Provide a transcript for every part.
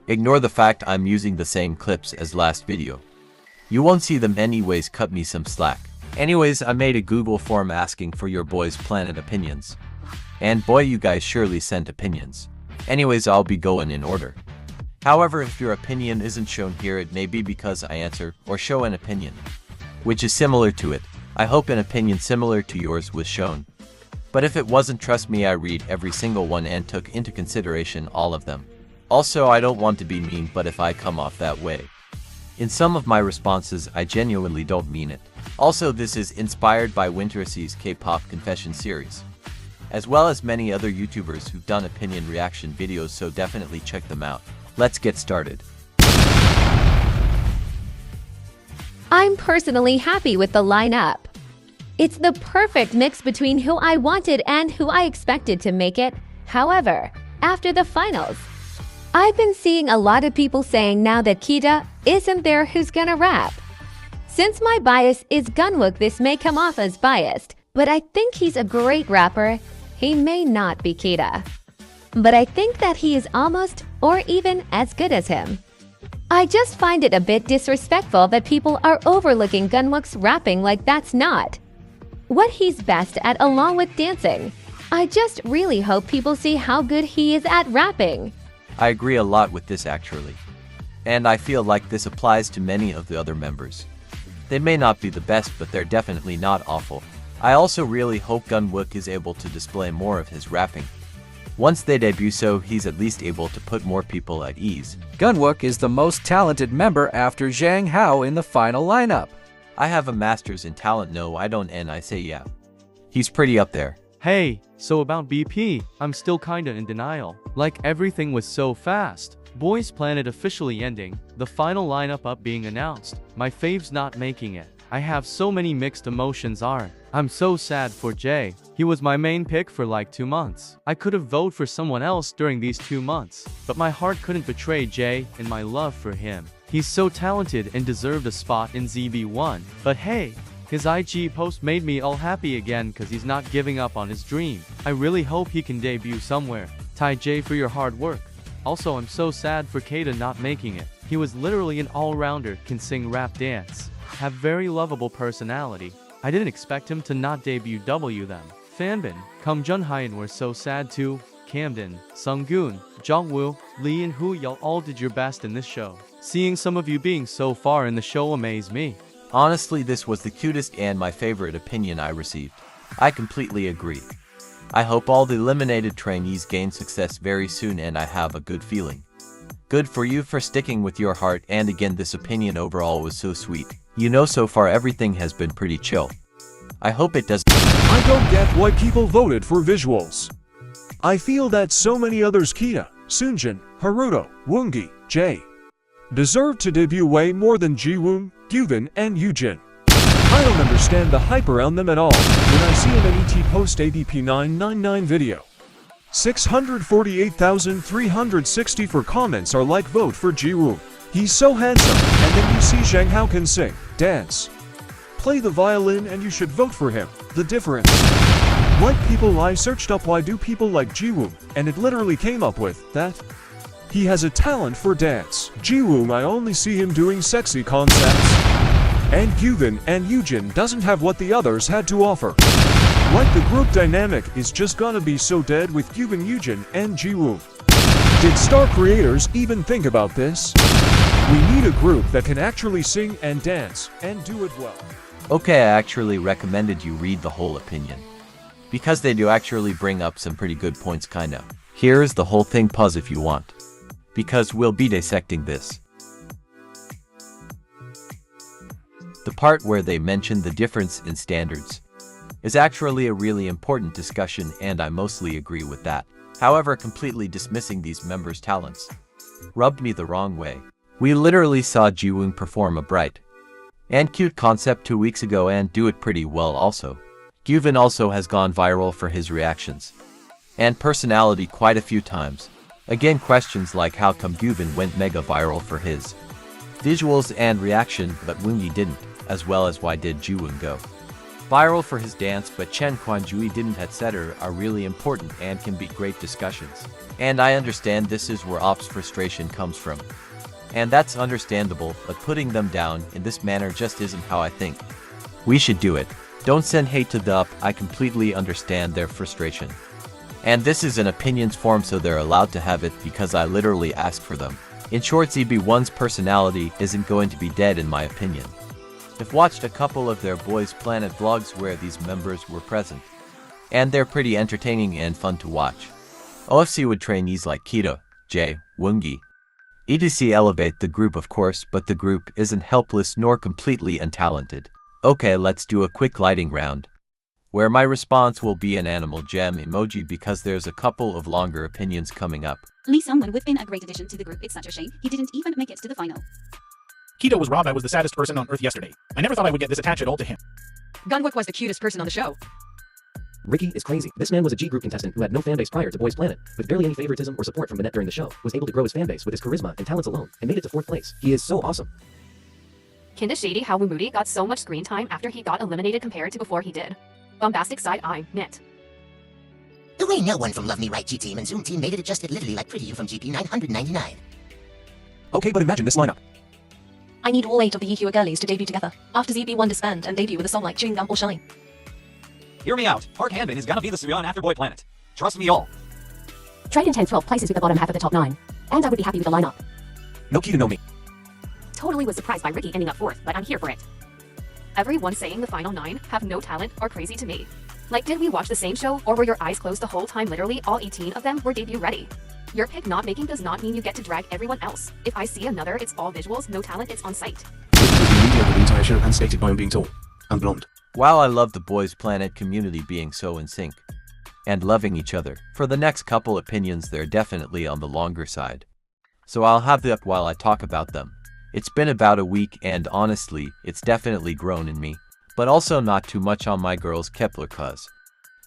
Ignore the fact I'm using the same clips as last video. You won't see them anyways, cut me some slack. Anyways, I made a Google form asking for your boys' planet opinions. And boy, you guys surely sent opinions. Anyways, I'll be going in order. However, if your opinion isn't shown here, it may be because I answer or show an opinion, which is similar to it. I hope an opinion similar to yours was shown. But if it wasn't, trust me, I read every single one and took into consideration all of them. Also, I don't want to be mean, but if I come off that way in some of my responses, I genuinely don't mean it. Also, this is inspired by Wintersea's K-pop confession series, as well as many other YouTubers who've done opinion reaction videos, so definitely check them out. Let's get started. I'm personally happy with the lineup. It's the perfect mix between who I wanted and who I expected to make it. However, after the finals, I've been seeing a lot of people saying now that Keita isn't there, who's gonna rap. Since my bias is Gunwook, this may come off as biased, but I think he's a great rapper. He may not be Keita, but I think that he is almost or even as good as him. I just find it a bit disrespectful that people are overlooking Gunwook's rapping like that's not what he's best at, along with dancing. I just really hope people see how good he is at rapping. I agree a lot with this actually. And I feel like this applies to many of the other members. They may not be the best, but they're definitely not awful. I also really hope Gunwook is able to display more of his rapping once they debut, so he's at least able to put more people at ease. Gunwook is the most talented member after Zhang Hao in the final lineup. I have a master's in talent, no I don't, and I say yeah. He's pretty up there. Hey, so about BP, I'm still kinda in denial. Like, everything was so fast. Boys Planet officially ending, the final lineup up being announced, my faves not making it. I have so many mixed emotions. I'm so sad for Jay. He was my main pick for like 2 months. I could have voted for someone else during these 2 months, but my heart couldn't betray Jay and my love for him. He's so talented and deserved a spot in ZB1. But hey, his IG post made me all happy again cause he's not giving up on his dream. I really hope he can debut somewhere. Tai Jay for your hard work. Also, I'm so sad for Keita not making it. He was literally an all-rounder, can sing, rap, dance, have very lovable personality. I didn't expect him to not debut them. Hanbin, Kim Junhyun were so sad too. Camden, Sunggoon, Jongwoo, Lee and Hu, y'all all did your best in this show. Seeing some of you being so far in the show amazed me. Honestly, this was the cutest and my favorite opinion I received. I completely agree. I hope all the eliminated trainees gain success very soon, and I have a good feeling. Good for you for sticking with your heart, and again, this opinion overall was so sweet. You know, so far everything has been pretty chill. I hope it does. I don't get why people voted for visuals. I feel that so many others, Keita, Soonjin, Haruto, Woongi, Jay, deserve to debut way more than Jiwoong, Yuvin, and Yujin. I don't understand the hype around them at all. When I see an NET post ABP 999 video, 648,360 for comments are like, vote for Jiwoong. He's so handsome. And then you see Zhang Hao can sing, dance, play the violin, and you should vote for him. The difference. Like people, I searched up why do people like Jiwoong, and it literally came up with that he has a talent for dance. Jiwoong, I only see him doing sexy concepts. And Yuvin and Yujin doesn't have what the others had to offer. Like, the group dynamic is just gonna be so dead with Yuvin, Yujin, and Jiwoong. Did star creators even think about this? We need a group that can actually sing and dance, and do it well. Okay, I actually recommended you read the whole opinion, because they do actually bring up some pretty good points kinda. Here's the whole thing, pause if you want, because we'll be dissecting this. The part where they mention the difference in standards is actually a really important discussion, and I mostly agree with that. However, completely dismissing these members' talents rubbed me the wrong way. We literally saw Jiwoong perform a bright and cute concept 2 weeks ago and do it pretty well also. Yuvin also has gone viral for his reactions and personality quite a few times. Again, questions like how come Yuvin went mega viral for his visuals and reaction but Woongi didn't, as well as why did Jiwoong go viral for his dance, but Chen Kwanjui didn't, etc. are really important and can be great discussions. And I understand this is where ops frustration comes from. And that's understandable, but putting them down in this manner just isn't how I think. We should do it. Don't send hate to the up, I completely understand their frustration. And this is an opinions forum, so they're allowed to have it because I literally asked for them. In short, ZB1's personality isn't going to be dead in my opinion. I've watched a couple of their Boys Planet vlogs where these members were present. And they're pretty entertaining and fun to watch. OFC would trainees like Keita, Jiwoong, Itzy elevate the group of course, but the group isn't helpless nor completely untalented. Okay, let's do a quick lighting round, where my response will be an animal gem emoji because there's a couple of longer opinions coming up. Lee Sung-won would have been a great addition to the group. It's such a shame he didn't even make it to the final. Keita was Rob. I was the saddest person on earth yesterday. I never thought I would get this attached at all to him. Gunwook was the cutest person on the show. Ricky is crazy. This man was a G group contestant who had no fanbase prior to Boys Planet, with barely any favoritism or support from Minette during the show, was able to grow his fanbase with his charisma and talents alone, and made it to 4th place. He is so awesome. Kinda shady how Moody got so much screen time after he got eliminated compared to before he did. Bombastic side eye, knit. The way no one from Love Me Right G Team and Zoom Team made it adjusted literally like Pretty You from GP 999. Okay, but imagine this lineup. I need all 8 of the EQ girlies to debut together, after ZB1 disband and debut with a song like Chewing Gum or Shine. Hear me out. Park Hanbin is gonna be the Suyeon after Boy Planet. Trust me all. Trade in 10th 12th places with the bottom half of the top 9. And I would be happy with the lineup. No key to know me. Totally was surprised by Ricky ending up 4th, but I'm here for it. Everyone saying the final 9 have no talent are crazy to me. Like, did we watch the same show, or were your eyes closed the whole time? Literally all 18 of them were debut ready. Your pick not making does not mean you get to drag everyone else. If I see another, it's all visuals, no talent, it's on site. The entire show and stated by him being tall and blonde. Wow, I love the Boys Planet community being so in sync and loving each other. For the next couple opinions, they're definitely on the longer side, so I'll have them up while I talk about them. It's been about a week and honestly, it's definitely grown in me, but also not too much on my girls Kepler cuz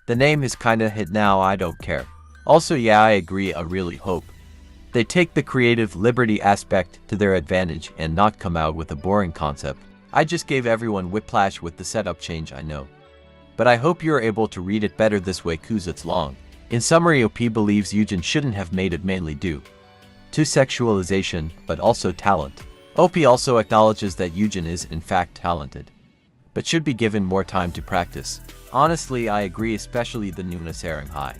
the name is kinda hit now, I don't care. Also yeah, I agree, I really hope they take the creative liberty aspect to their advantage and not come out with a boring concept. I just gave everyone whiplash with the setup change, I know. But I hope you're able to read it better this way cause it's long. In summary, OP believes Yujin shouldn't have made it mainly due to sexualization, but also talent. OP also acknowledges that Yujin is in fact talented, but should be given more time to practice. Honestly, I agree, especially the NWJNS Sarang High.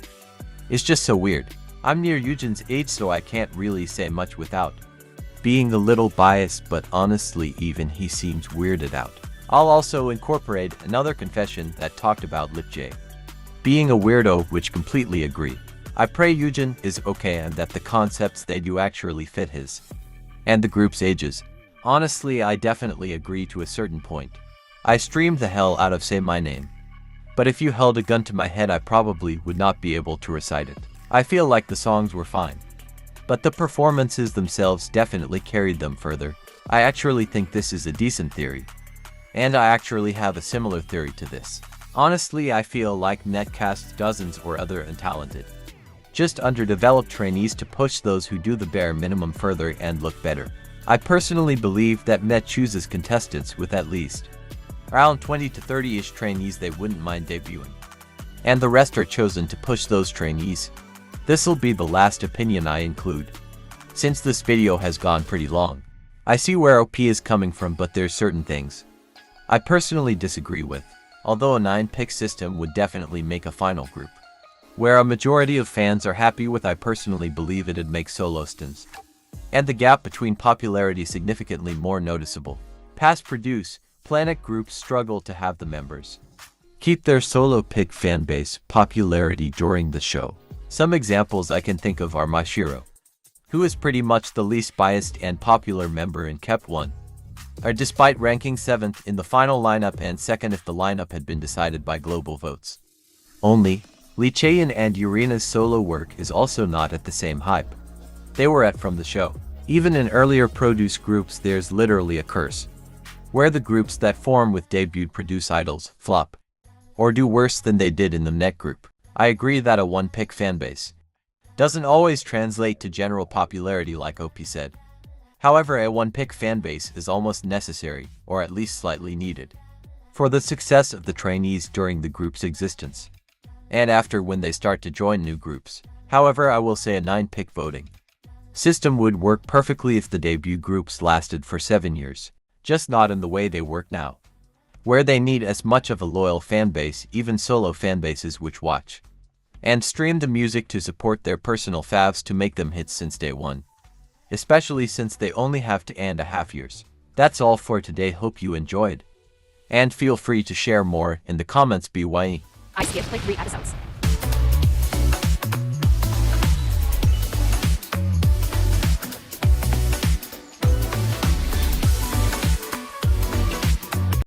It's just so weird. I'm near Yujin's age, so I can't really say much without being a little biased, but honestly even he seems weirded out. I'll also incorporate another confession that talked about Lip J being a weirdo, which completely agree. I pray Yujin is okay and that the concepts they do actually fit his and the group's ages. Honestly, I definitely agree to a certain point. I streamed the hell out of Say My Name, but if you held a gun to my head I probably would not be able to recite it. I feel like the songs were fine, but the performances themselves definitely carried them further. I actually think this is a decent theory, and I actually have a similar theory to this. Honestly, I feel like netcast dozens or other untalented, just underdeveloped trainees to push those who do the bare minimum further and look better. I personally believe that Met chooses contestants with at least around 20 to 30-ish trainees they wouldn't mind debuting, and the rest are chosen to push those trainees. This'll be the last opinion I include, since this video has gone pretty long. I see where OP is coming from, but there's certain things I personally disagree with. Although a 9-pick system would definitely make a final group where a majority of fans are happy with, I personally believe it'd make solo stints and the gap between popularity significantly more noticeable. Past produce Planet groups struggle to have the members keep their solo pick fanbase popularity during the show. Some examples I can think of are Mashiro, who is pretty much the least biased and popular member in Kep 1, or despite ranking 7th in the final lineup and 2nd if the lineup had been decided by global votes. Only, Lee Chaeyeon and Urina's solo work is also not at the same hype they were at from the show. Even in earlier produce groups there's literally a curse, where the groups that form with debut produce idols flop, or do worse than they did in the net group. I agree that a one-pick fanbase doesn't always translate to general popularity like OP said. However, a one-pick fanbase is almost necessary, or at least slightly needed, for the success of the trainees during the group's existence, and after when they start to join new groups. However, I will say a 9-pick voting system would work perfectly if the debut groups lasted for 7 years, just not in the way they work now, where they need as much of a loyal fanbase, even solo fanbases which watch and stream the music to support their personal favs to make them hits since day one, especially since they only have 2.5 years. That's all for today, hope you enjoyed, and feel free to share more in the comments. BYE. I skipped like 3 episodes.